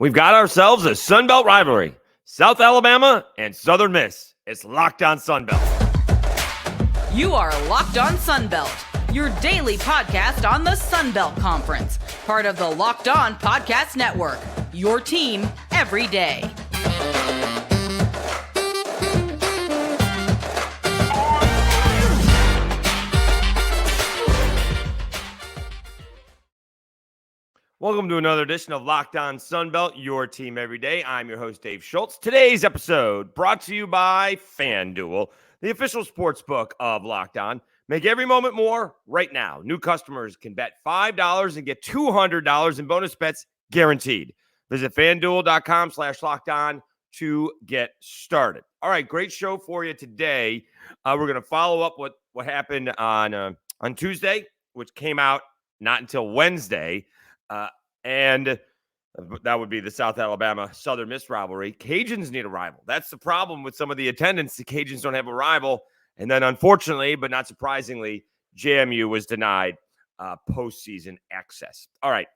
We've got ourselves a Sunbelt rivalry. South Alabama and Southern Miss. It's Locked On Sunbelt. You are Locked On Sunbelt, your daily podcast on the Sunbelt Conference. Part of the Locked On Podcast Network, your team every day. Welcome to another edition of Locked On Sunbelt, your team every day. I'm your host, Dave Schultz. Today's episode brought to you by FanDuel, the official sports book of Locked On. Make every moment more right now. New customers can bet $5 and get $200 in bonus bets guaranteed. Visit FanDuel.com/LockedOn to get started. All right, great show for you today. We're going to follow up what happened on Tuesday, which came out not until Wednesday. And that would be the South Alabama Southern Miss rivalry. Cajuns need a rival. That's the problem with some of the attendance. The Cajuns don't have a rival. And then unfortunately, but not surprisingly, JMU was denied postseason access. All right.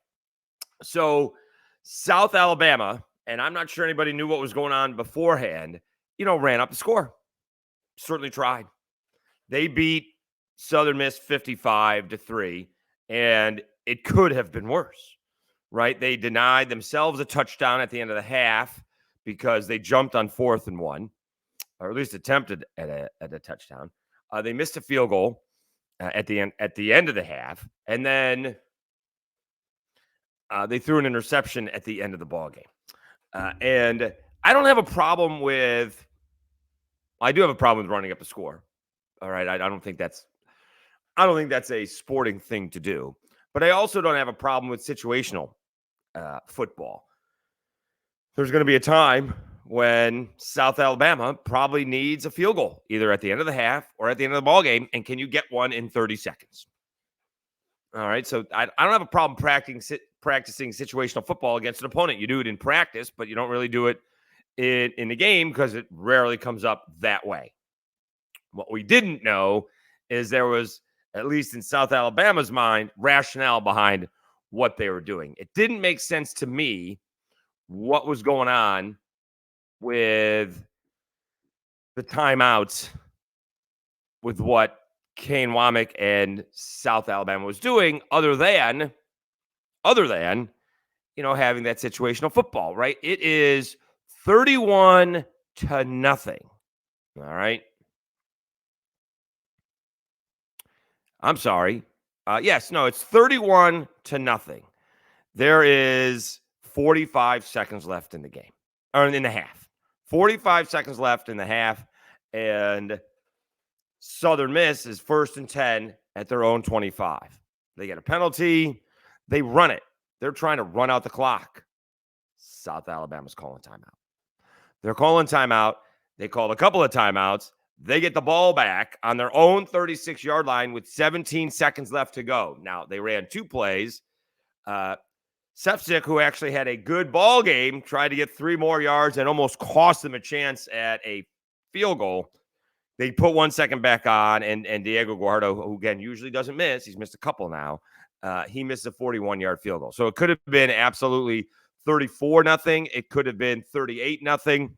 So South Alabama, and I'm not sure anybody knew what was going on beforehand, ran up the score. Certainly tried. They beat Southern Miss 55-3, and it could have been worse, right? They denied themselves a touchdown at the end of the half because they jumped on 4th and 1, or at least attempted at a touchdown. They missed a field goal at the end of the half, and then they threw an interception at the end of the ball game. And I don't have a problem with. I do have a problem with running up the score. All right, I don't think that's a sporting thing to do. But I also don't have a problem with situational football. There's going to be a time when South Alabama probably needs a field goal, either at the end of the half or at the end of the ball game, and can you get one in 30 seconds? All right, so I don't have a problem practicing situational football against an opponent. You do it in practice, but you don't really do it in the game because it rarely comes up that way. What we didn't know is there was, at least in South Alabama's mind, rationale behind what they were doing. It didn't make sense to me what was going on with the timeouts, with what Kane Womack and South Alabama was doing, other than having that situational football, right? It is 31-0. All right. I'm sorry. It's 31-0. There is 45 seconds left in the game, or in the half. 45 seconds left in the half, and Southern Miss is 1st and 10 at their own 25. They get a penalty. They run it. They're trying to run out the clock. South Alabama's calling timeout. They're calling timeout. They called a couple of timeouts. They get the ball back on their own 36-yard line with 17 seconds left to go. Now, they ran 2 plays. Sepsic, who actually had a good ball game, tried to get 3 more yards and almost cost them a chance at a field goal. They put 1 second back on, and Diego Guardo, who, again, usually doesn't miss. He's missed a couple now. He missed a 41-yard field goal. So it could have been absolutely 34-0. It could have been 38-0.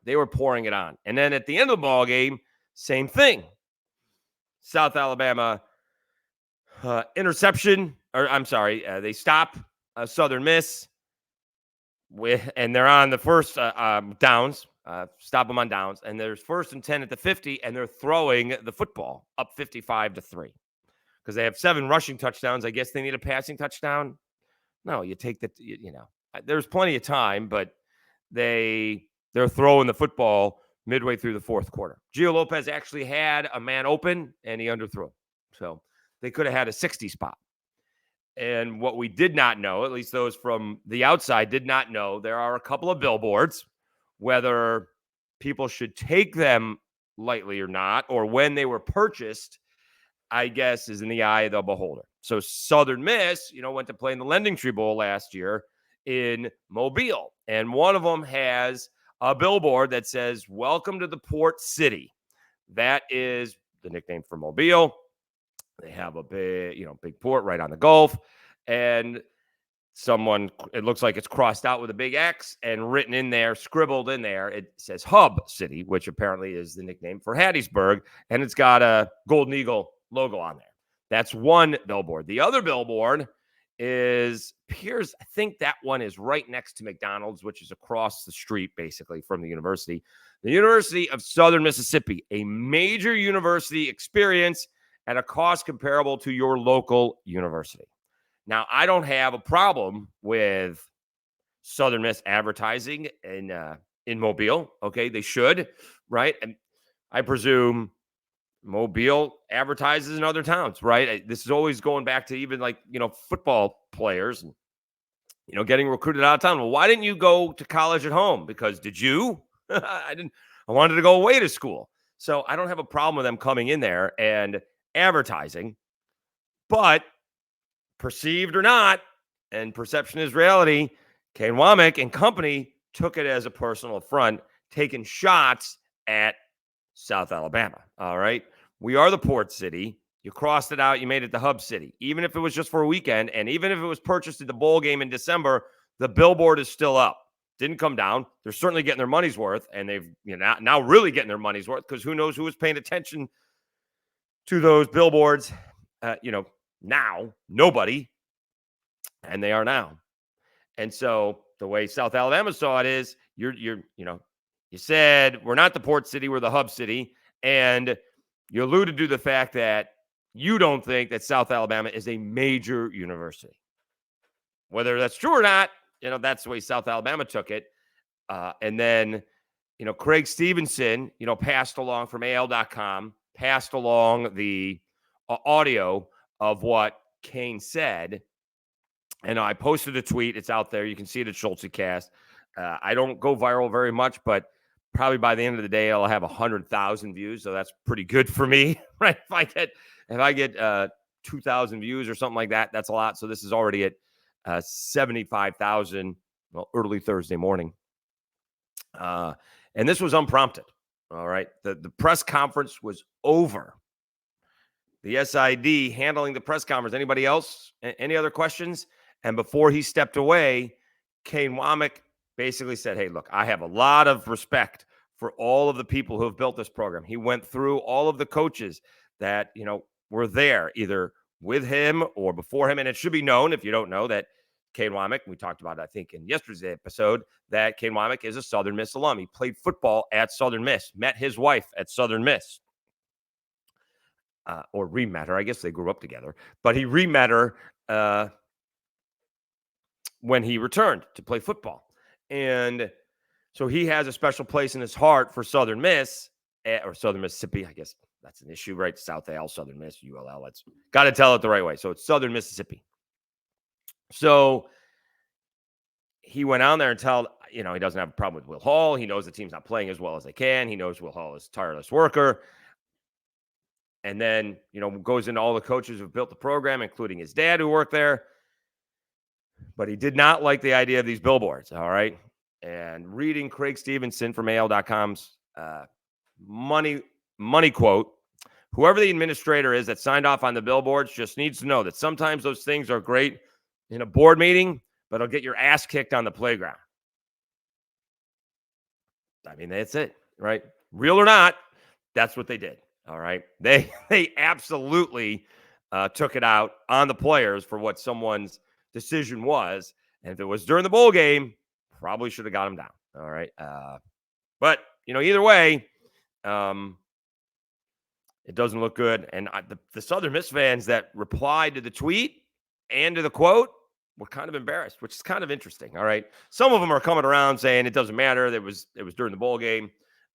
They were pouring it on. And then at the end of the ball game, same thing. South Alabama interception, they stop Southern Miss and they're on the first downs, stop them on downs, and there's 1st and 10 at the 50, and they're throwing the football up 55-3 because they have 7 rushing touchdowns. I guess they need a passing touchdown. No, you take that, there's plenty of time, but they're throwing the football midway through the 4th quarter. Gio Lopez actually had a man open, and he underthrew. So they could have had a 60 spot. And what we did not know, at least those from the outside did not know, there are a couple of billboards, whether people should take them lightly or not, or when they were purchased, I guess, is in the eye of the beholder. So Southern Miss, went to play in the Lending Tree Bowl last year in Mobile. And one of them has a billboard that says, "Welcome to the Port City." That is the nickname for Mobile. They have a big port right on the Gulf. And it looks like it's crossed out with a big X and written in there, scribbled in there. It says Hub City, which apparently is the nickname for Hattiesburg. And it's got a Golden Eagle logo on there. That's one billboard. The other billboard appears, I think that one is right next to McDonald's, which is across the street, basically, from the university. The University of Southern Mississippi, a major university experience at a cost comparable to your local university. Now, I don't have a problem with Southern Miss advertising in Mobile. Okay, they should, right? And I presume Mobile advertises in other towns, right? This is always going back to even football players, getting recruited out of town. Well, why didn't you go to college at home? Because did you? I didn't. I wanted to go away to school. So I don't have a problem with them coming in there and advertising, but perceived or not, and perception is reality, Kane Womack and company took it as a personal affront, taking shots at South Alabama. All right. We are the port city. You crossed it out. You made it the hub city. Even if it was just for a weekend, and even if it was purchased at the bowl game in December, the billboard is still up. Didn't come down. They're certainly getting their money's worth, and they've now really getting their money's worth, because who knows who was paying attention to those billboards. Now nobody, and they are now. And so the way South Alabama saw it is you said we're not the port city, we're the hub city, and you alluded to the fact that you don't think that South Alabama is a major university. Whether that's true or not, that's the way South Alabama took it. And then, Craig Stevenson, passed along from AL.com, passed along the audio of what Kane said. And I posted a tweet. It's out there. You can see it at SchulzeCast. I don't go viral very much, but probably by the end of the day, I'll have 100,000 views. So that's pretty good for me, right? If I get 2,000 views or something like that, that's a lot. So this is already at 75,000, early Thursday morning. And this was unprompted. All right. The press conference was over. The SID handling the press conference. Anybody else? Any other questions? And before he stepped away, Kane Womack basically said, hey, look, I have a lot of respect for all of the people who have built this program. He went through all of the coaches that, were there either with him or before him. And it should be known, if you don't know, that Kane Womack, we talked about it, I think, in yesterday's episode, that Kane Womack is a Southern Miss alum. He played football at Southern Miss, met his wife at Southern Miss. Or re-met her. I guess they grew up together. But he re-met her when he returned to play football. And so he has a special place in his heart for Southern Miss, or Southern Mississippi. I guess that's an issue, right? South Al, Southern Miss, ULL. It's got to tell it the right way. So it's Southern Mississippi. So he went on there and he doesn't have a problem with Will Hall. He knows the team's not playing as well as they can. He knows Will Hall is a tireless worker. And then, goes into all the coaches who've built the program, including his dad who worked there. But he did not like the idea of these billboards, all right? And reading Craig Stevenson from AL.com's money quote, whoever the administrator is that signed off on the billboards just needs to know that sometimes those things are great in a board meeting, but it'll get your ass kicked on the playground. I mean, that's it, right? Real or not, that's what they did. All right. They absolutely took it out on the players for what someone's decision was. And if it was during the bowl game, probably should have got him down. All right. But, either way, it doesn't look good. And the Southern Miss fans that replied to the tweet and to the quote were kind of embarrassed, which is kind of interesting. All right. Some of them are coming around saying it doesn't matter. It was during the bowl game.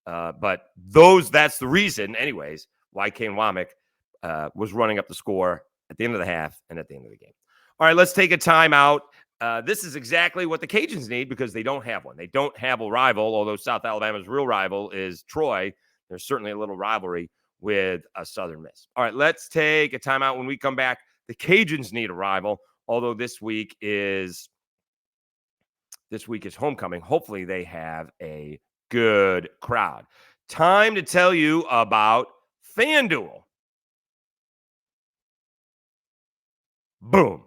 But that's the reason, anyways, why Kane Womack was running up the score at the end of the half and at the end of the game. All right, let's take a timeout. This is exactly what the Cajuns need because they don't have one. They don't have a rival, although South Alabama's real rival is Troy. There's certainly a little rivalry with a Southern Miss. All right, let's take a timeout. When we come back, the Cajuns need a rival, although this week is homecoming. Hopefully they have a good crowd. Time to tell you about FanDuel. Boom.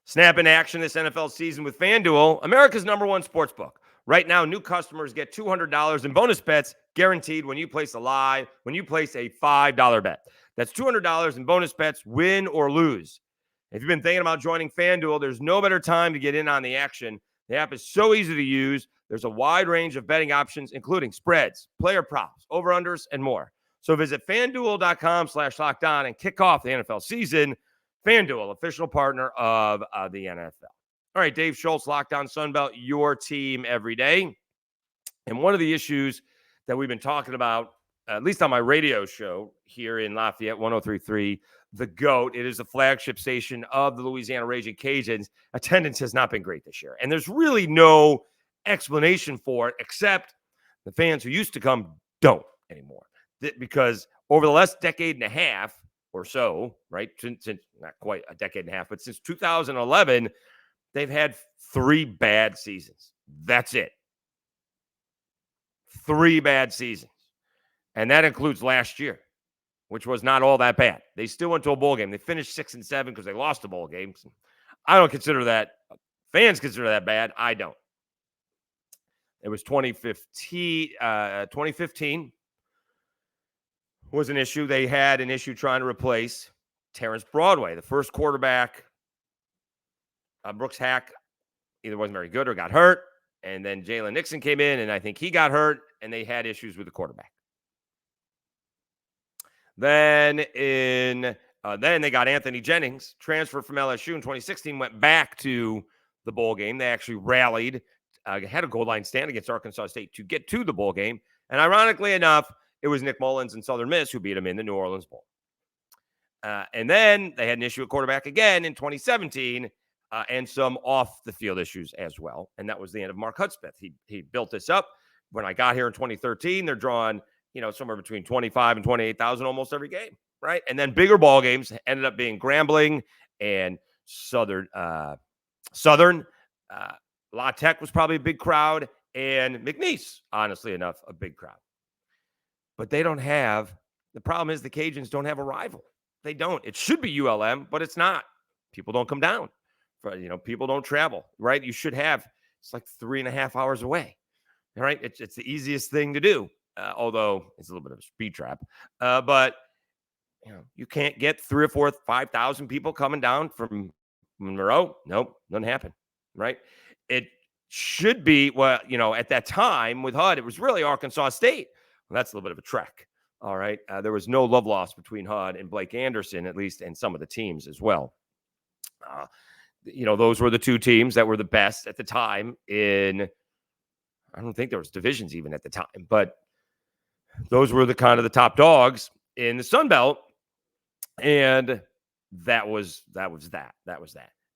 Snap in action this NFL season with FanDuel, America's #1 sportsbook. Right now, new customers get $200 in bonus bets guaranteed when you place a $5 bet. That's $200 in bonus bets, win or lose. If you've been thinking about joining FanDuel, there's no better time to get in on the action. The app is so easy to use. There's a wide range of betting options, including spreads, player props, over-unders, and more. So visit FanDuel.com/lockedon and kick off the NFL season. FanDuel, official partner of the NFL. All right, Dave Schultz, Locked On Sunbelt, your team every day. And one of the issues that we've been talking about, at least on my radio show here in Lafayette, 103.3, The GOAT. It is the flagship station of the Louisiana Ragin Cajuns. Attendance has not been great this year. And there's really no explanation for it, except the fans who used to come don't anymore. Because over the last decade and a half or so, right, since not quite a decade and a half, but since 2011, they've had 3 bad seasons. That's it. 3 bad seasons. And that includes last year, which was not all that bad. They still went to a bowl game. They finished 6-7 because they lost a bowl game. I don't consider that, fans consider that bad. I don't. It was 2015 was an issue. They had an issue trying to replace Terrence Broadway, the first quarterback. Brooks Hack either wasn't very good or got hurt. And then Jalen Nixon came in, and I think he got hurt, and they had issues with the quarterback. Then they got Anthony Jennings, transferred from LSU in 2016, went back to the bowl game. They actually rallied, had a goal line stand against Arkansas State to get to the bowl game. And ironically enough, it was Nick Mullins and Southern Miss who beat them in the New Orleans Bowl. And then they had an issue at quarterback again in 2017 and some off-the-field issues as well. And that was the end of Mark Hudspeth. He built this up. When I got here in 2013, they're drawing somewhere between 25 and 28,000 almost every game, right? And then bigger ball games ended up being Grambling and Southern. La Tech was probably a big crowd, and McNeese, honestly enough, a big crowd. But they don't have, the problem is the Cajuns don't have a rival. They don't. It should be ULM, but it's not. People don't come down. People don't travel, right? You should have, it's like 3.5 hours away, all right? It's the easiest thing to do. Although it's a little bit of a speed trap, but you can't get 3,000 or 4,000, 5,000 people coming down from Monroe. Nope, doesn't happen, right? It should be, at that time with HUD, it was really Arkansas State. Well, that's a little bit of a trek, all right? There was no love lost between HUD and Blake Anderson, at least, and some of the teams as well. Those were the 2 teams that were the best at the time I don't think there was divisions even at the time, but those were the kind of the top dogs in the Sun Belt, and that was that.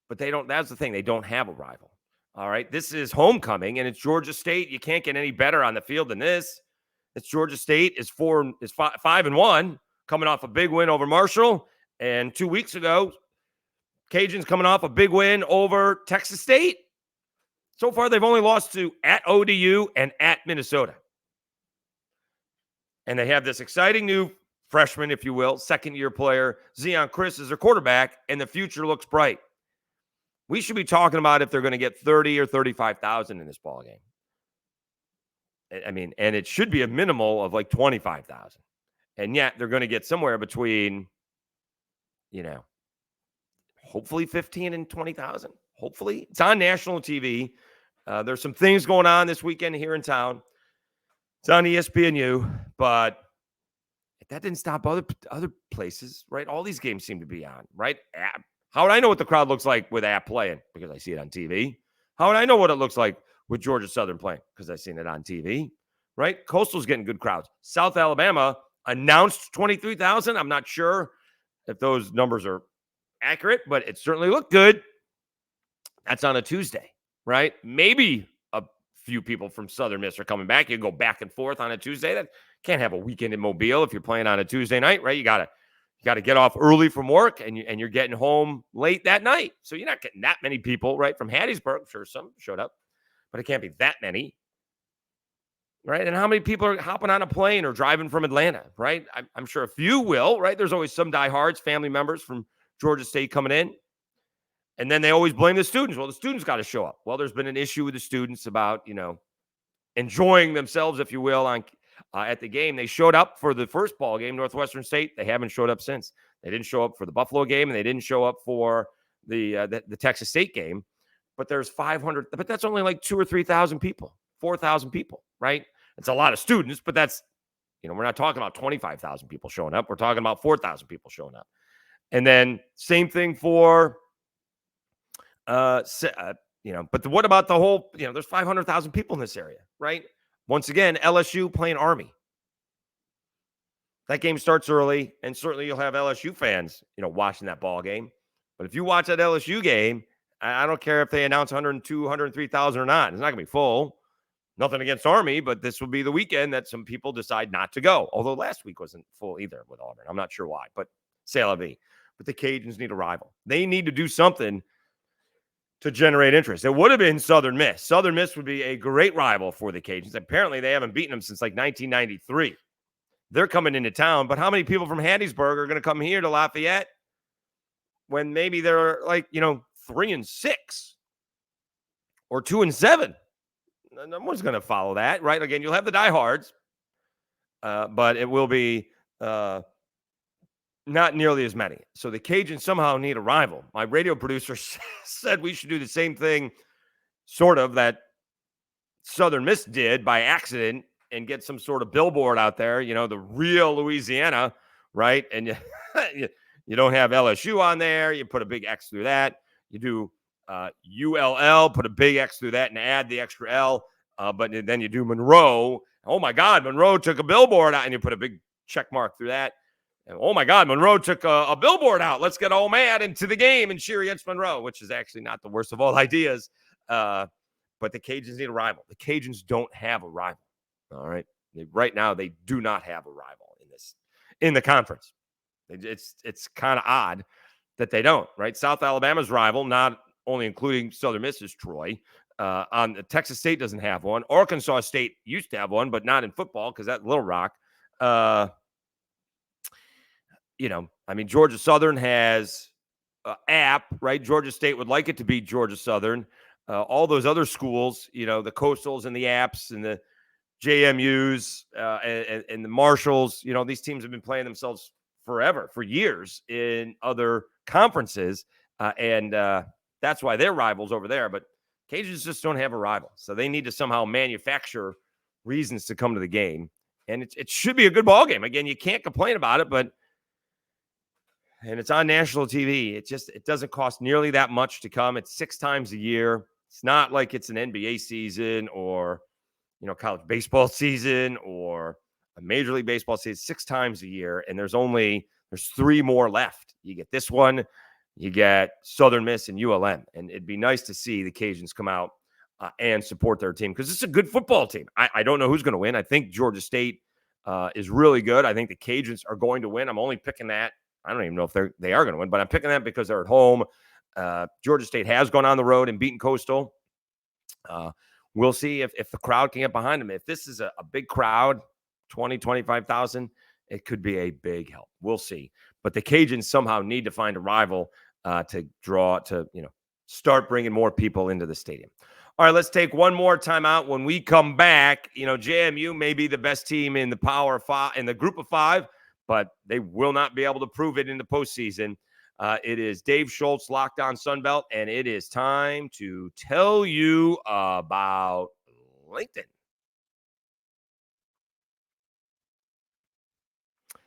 But they don't. That's the thing. They don't have a rival. All right. This is homecoming, and it's Georgia State. You can't get any better on the field than this. It's Georgia State is 5-1, coming off a big win over Marshall, and 2 weeks ago, Cajuns coming off a big win over Texas State. So far, they've only lost to at ODU and at Minnesota. And they have this exciting new freshman, if you will, second-year player, Zion Chris, as their quarterback, and the future looks bright. We should be talking about if they're going to get 30 or 35,000 in this ballgame. I mean, and it should be a minimal of like 25,000. And yet they're going to get somewhere between, hopefully 15 and 20,000. Hopefully. It's on national TV. There's some things going on this weekend here in town. It's on ESPNU, but that didn't stop other places, right? All these games seem to be on, right? How would I know what the crowd looks like with App playing? Because I see it on TV. How would I know what it looks like with Georgia Southern playing? Because I've seen it on TV, right? Coastal's getting good crowds. South Alabama announced 23,000. I'm not sure if those numbers are accurate, but it certainly looked good. That's on a Tuesday, right? Maybe a few people from Southern Miss are coming back. You go back and forth on a Tuesday. That can't have a weekend in Mobile if you're playing on a Tuesday night, right? You gotta get off early from work, and you're getting home late that night. So you're not getting that many people, right, from Hattiesburg. I'm sure some showed up, but it can't be that many, right? And how many people are hopping on a plane or driving from Atlanta, right? I'm sure a few will, right? There's always some diehards, family members from Georgia State coming in. And then they always blame the students. Well, the students got to show up. Well, there's been an issue with the students about, enjoying themselves, if you will, on at the game. They showed up for the first ball game, Northwestern State. They haven't showed up since. They didn't show up for the Buffalo game, and they didn't show up for the Texas State game. But there's 500, but that's only like 2,000 or 3,000 people, 4,000 people, right? It's a lot of students, but that's, we're not talking about 25,000 people showing up. We're talking about 4,000 people showing up. And then same thing for, but what about the whole, there's 500,000 people in this area, right? Once again, LSU playing Army. That game starts early, and certainly you'll have LSU fans, watching that ball game. But if you watch that LSU game, I don't care if they announce 102, 103,000 or not. It's not going to be full. Nothing against Army, but this will be the weekend that some people decide not to go. Although last week wasn't full either with Auburn. I'm not sure why, but c'est la vie. But the Cajuns need a rival. They need to do something to generate interest. It would have been Southern Miss. Southern Miss would be a great rival for the Cajuns. Apparently, they haven't beaten them since like 1993. They're coming into town, but how many people from Hattiesburg are going to come here to Lafayette when maybe they're like, 3-6 or 2-7? No one's going to follow that, right? Again, you'll have the diehards, but it will be not nearly as many. So the Cajuns somehow need a rival. My radio producer said we should do the same thing, sort of, that Southern Miss did by accident and get some sort of billboard out there, the real Louisiana, right? And you don't have LSU on there. You put a big X through that. You do ULL, put a big X through that and add the extra L. But then you do Monroe. Oh, my God, Monroe took a billboard out, and you put a big check mark through that. And, oh, my God, Monroe took a billboard out. Let's get all mad into the game and cheer against Monroe, which is actually not the worst of all ideas. But the Cajuns need a rival. The Cajuns don't have a rival, all right? Right now, they do not have a rival in the conference. It's kind of odd that they don't, right? South Alabama's rival, not only including Southern Miss, is Troy. On Texas State doesn't have one. Arkansas State used to have one, but not in football because that's Little Rock. Georgia Southern has App, right? Georgia State would like it to be Georgia Southern. All those other schools, the Coastals and the Apps and the JMUs and the Marshalls, these teams have been playing themselves forever, for years in other conferences. And that's why they're rivals over there. But Cajuns just don't have a rival. So they need to somehow manufacture reasons to come to the game. And it should be a good ball game. Again, you can't complain about it, and it's on national TV. It doesn't cost nearly that much to come. It's 6 times a year. It's not like it's an NBA season or, college baseball season or a Major League Baseball season. 6 times a year. And there's 3 more left. You get this one, you get Southern Miss and ULM. And it'd be nice to see the Cajuns come out and support their team because it's a good football team. I don't know who's going to win. I think Georgia State is really good. I think the Cajuns are going to win. I'm only picking that. I don't even know if they are going to win, but I'm picking that because they're at home. Georgia State has gone on the road and beaten Coastal. We'll see if the crowd can get behind them. If this is a big crowd, 20, 25,000, it could be a big help. We'll see. But the Cajuns somehow need to find a rival to start bringing more people into the stadium. All right, let's take one more timeout. When we come back, JMU may be the best team in the Power Five, in the Group of 5, but they will not be able to prove it in the postseason. It is Dave Schultz, Locked On Sunbelt, and it is time to tell you about LinkedIn.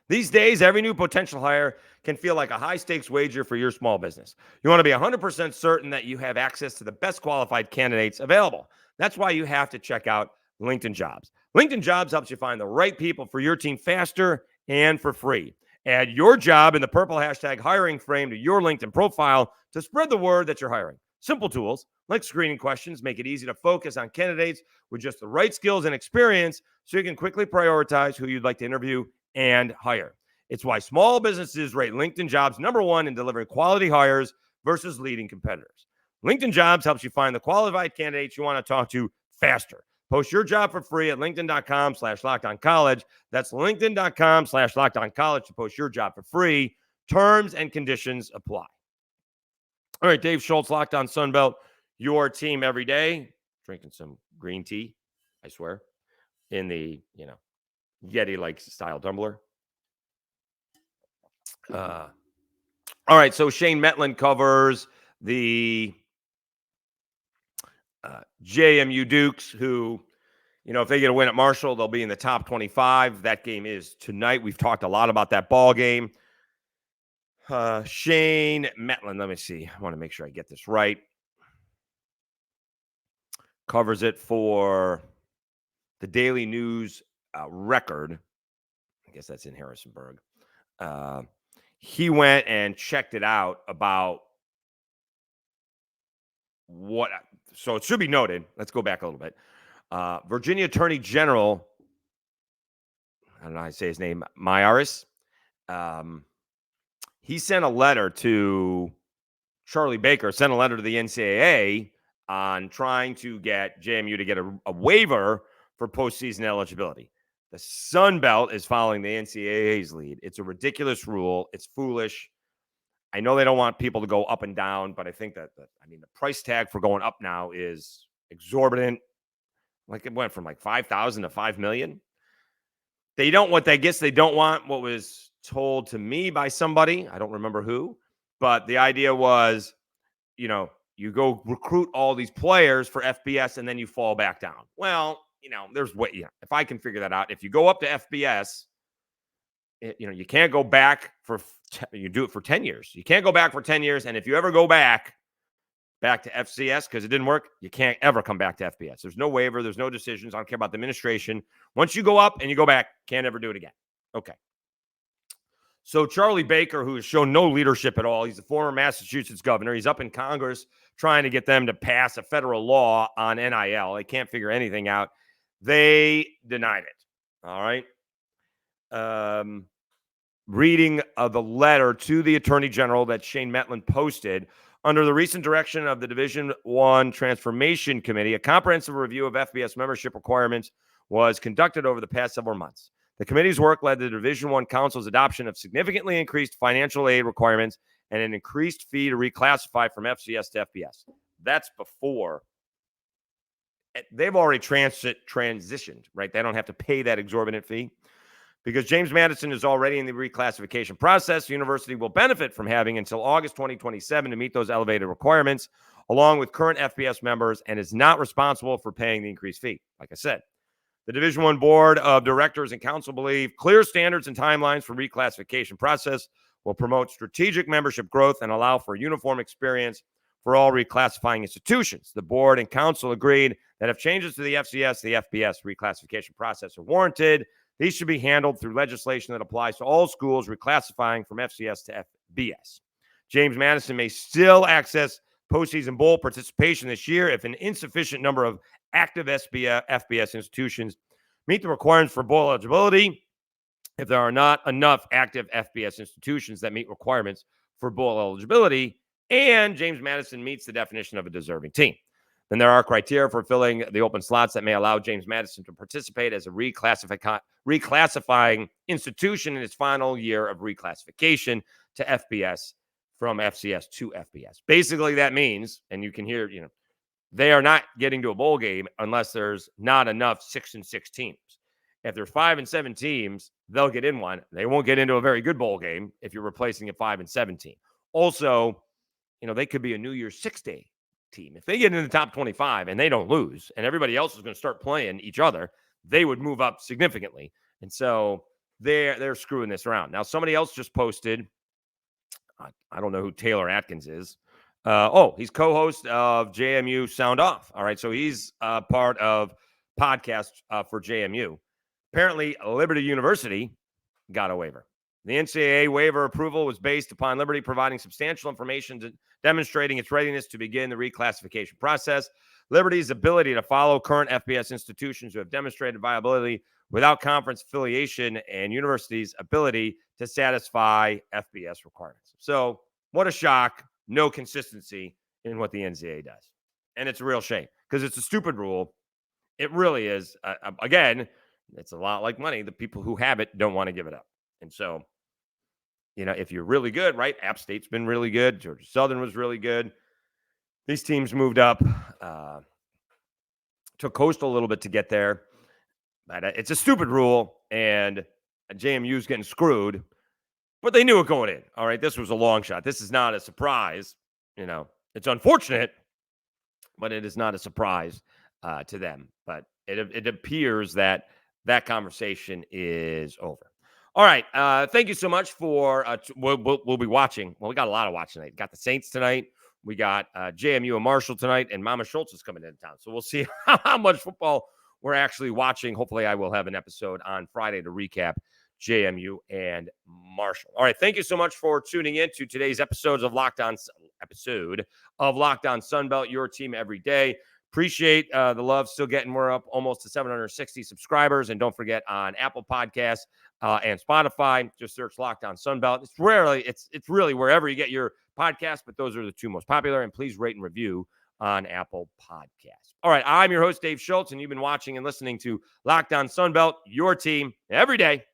These days, every new potential hire can feel like a high-stakes wager for your small business. You want to be 100% certain that you have access to the best qualified candidates available. That's why you have to check out LinkedIn Jobs. LinkedIn Jobs helps you find the right people for your team faster and for free. Add your job in the purple hashtag hiring frame to your LinkedIn profile to spread the word that you're hiring. Simple tools like screening questions make it easy to focus on candidates with just the right skills and experience so you can quickly prioritize who you'd like to interview and hire. It's why small businesses rate LinkedIn Jobs #1 in delivering quality hires versus leading competitors. LinkedIn Jobs helps you find the qualified candidates you want to talk to faster. Post your job for free at linkedin.com/lockedoncollege. That's linkedin.com/lockedoncollege to post your job for free. Terms and conditions apply. All right, Dave Schultz, Locked On Sunbelt, your team every day. Drinking some green tea, I swear, in the, Yeti-like style tumbler. All right, so Shane Metlin covers the JMU Dukes, who, if they get a win at Marshall, they'll be in the top 25. That game is tonight. We've talked a lot about that ball game. Shane Metlin, let me see. I want to make sure I get this right. Covers it for the Daily News Record. I guess that's in Harrisonburg. He went and checked it out about what. So it should be noted. Let's go back a little bit. Virginia Attorney General, I don't know how to say his name, Mayaris. He sent a letter to Charlie Baker, sent a letter to the NCAA on trying to get JMU to get a waiver for postseason eligibility. The Sun Belt is following the NCAA's lead. It's a ridiculous rule. It's foolish. I know they don't want people to go up and down, but I think that the price tag for going up now is exorbitant. Like it went from like 5,000 to 5 million. They don't want what was told to me by somebody. I don't remember who, but the idea was, you go recruit all these players for FBS and then you fall back down. Well, there's if I can figure that out, if you go up to FBS, you can't go back you do it for 10 years. You can't go back for 10 years. And if you ever go back to FCS because it didn't work, you can't ever come back to FBS. There's no waiver. There's no decisions. I don't care about the administration. Once you go up and you go back, can't ever do it again. Okay. So Charlie Baker, who has shown no leadership at all, he's the former Massachusetts governor. He's up in Congress trying to get them to pass a federal law on NIL. They can't figure anything out. They denied it. All right. Reading of the letter to the Attorney General that Shane Metlin posted, under the recent direction of the Division I Transformation Committee, a comprehensive review of FBS membership requirements was conducted over the past several months. The committee's work led to the Division I Council's adoption of significantly increased financial aid requirements and an increased fee to reclassify from FCS to FBS. That's before. They've already transitioned, right? They don't have to pay that exorbitant fee. Because James Madison is already in the reclassification process, the university will benefit from having until August 2027 to meet those elevated requirements, along with current FBS members, and is not responsible for paying the increased fee. Like I said, the Division I Board of Directors and Council believe clear standards and timelines for reclassification process will promote strategic membership growth and allow for uniform experience for all reclassifying institutions. The board and council agreed that if changes to the FCS, the FBS reclassification process are warranted, these should be handled through legislation that applies to all schools reclassifying from FCS to FBS. James Madison may still access postseason bowl participation this year if an insufficient number of active FBS institutions meet the requirements for bowl eligibility. If there are not enough active FBS institutions that meet requirements for bowl eligibility, and James Madison meets the definition of a deserving team, then there are criteria for filling the open slots that may allow James Madison to participate as a reclassifying institution in its final year of reclassification to FBS from FCS to FBS. Basically, that means, and you can hear, they are not getting to a bowl game unless there's not enough 6-6 teams. If there's 5 and 7 teams, they'll get in one. They won't get into a very good bowl game if you're replacing a 5 and 7 team. Also, they could be a New Year's 6-day team. If they get in the top 25 and they don't lose, and everybody else is going to start playing each other, they would move up significantly. And so they're screwing this around. Now, somebody else just posted, I don't know who Taylor Atkins is. He's co-host of JMU Sound Off. All right, so he's part of podcast for JMU. Apparently, Liberty University got a waiver. The NCAA waiver approval was based upon Liberty providing substantial information demonstrating its readiness to begin the reclassification process. Liberty's ability to follow current FBS institutions who have demonstrated viability without conference affiliation, and university's ability to satisfy FBS requirements. So what a shock. No consistency in what the NCAA does. And it's a real shame because it's a stupid rule. It really is. Again, it's a lot like money. The people who have it don't want to give it up. And so if you're really good, right? App State's been really good. Georgia Southern was really good. These teams moved up. Took Coastal a little bit to get there. But it's a stupid rule, and JMU's getting screwed. But they knew it going in. All right, this was a long shot. This is not a surprise. It's unfortunate, but it is not a surprise to them. But it appears that conversation is over. All right. Thank you so much for we'll be watching. Well, we got a lot of watching tonight. Got the Saints tonight. We got JMU and Marshall tonight, and Mama Schultz is coming into town. So we'll see how much football we're actually watching. Hopefully, I will have an episode on Friday to recap JMU and Marshall. All right. Thank you so much for tuning in to today's episode of Locked On Sunbelt, your team every day. Appreciate the love. Still getting, we're up almost to 760 subscribers. And don't forget, on Apple Podcasts and Spotify, just search Locked On Sunbelt. It's really wherever you get your podcasts, but those are the two most popular. And please rate and review on Apple Podcasts. All right, I'm your host, Dave Schultz, and you've been watching and listening to Locked On Sunbelt, your team every day.